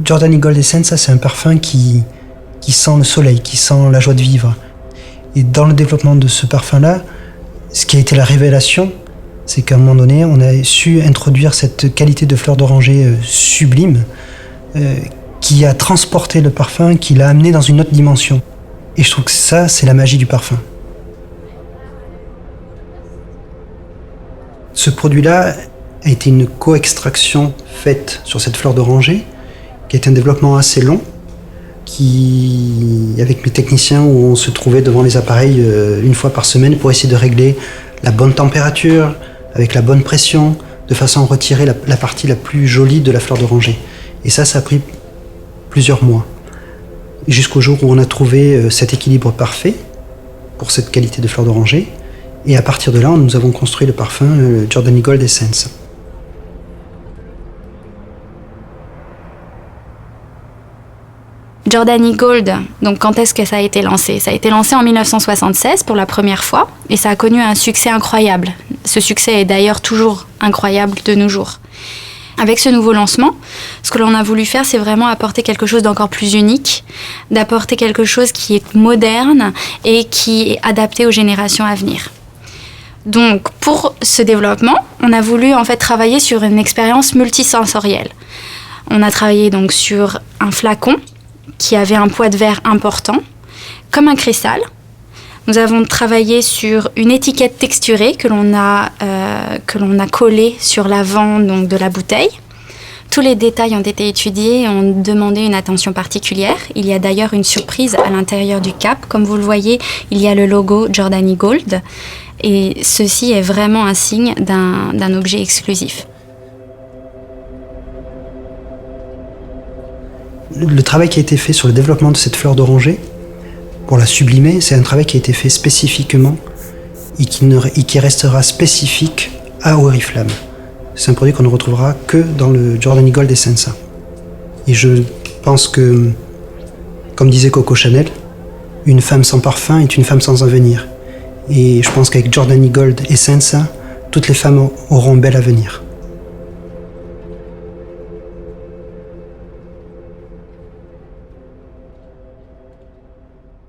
Giordani Gold Essence, c'est un parfum qui sent le soleil, qui sent la joie de vivre. Et dans le développement de ce parfum-là, ce qui a été la révélation, c'est qu'à un moment donné, on a su introduire cette qualité de fleur d'oranger sublime qui a transporté le parfum, qui l'a amené dans une autre dimension. Et je trouve que ça, c'est la magie du parfum. Ce produit-là a été une co-extraction faite sur cette fleur d'oranger, qui est un développement assez long, avec mes techniciens, où on se trouvait devant les appareils une fois par semaine pour essayer de régler la bonne température, avec la bonne pression, de façon à retirer la partie la plus jolie de la fleur d'oranger. Et ça a pris plusieurs mois. Jusqu'au jour où on a trouvé cet équilibre parfait pour cette qualité de fleur d'oranger. Et à partir de là, nous avons construit le parfum Giordani Gold Essence. Giordani Gold, donc quand est-ce que ça a été lancé ? Ça a été lancé en 1976 pour la première fois et ça a connu un succès incroyable. Ce succès est d'ailleurs toujours incroyable de nos jours. Avec ce nouveau lancement, ce que l'on a voulu faire, c'est vraiment apporter quelque chose d'encore plus unique, d'apporter quelque chose qui est moderne et qui est adapté aux générations à venir. Donc, pour ce développement, on a voulu en fait travailler sur une expérience multisensorielle. On a travaillé donc sur un flacon qui avait un poids de verre important, comme un cristal. Nous avons travaillé sur une étiquette texturée que l'on a collée sur l'avant donc, de la bouteille. Tous les détails ont été étudiés et ont demandé une attention particulière. Il y a d'ailleurs une surprise à l'intérieur du cap. Comme vous le voyez, il y a le logo Giordani Gold. Et ceci est vraiment un signe d'un objet exclusif. Le travail qui a été fait sur le développement de cette fleur d'oranger, pour la sublimer, c'est un travail qui a été fait spécifiquement et qui restera spécifique à Oriflamme. C'est un produit qu'on ne retrouvera que dans le Giordani Gold Essence. Et je pense que, comme disait Coco Chanel, une femme sans parfum est une femme sans avenir. Et je pense qu'avec Giordani Gold Essence, toutes les femmes auront un bel avenir.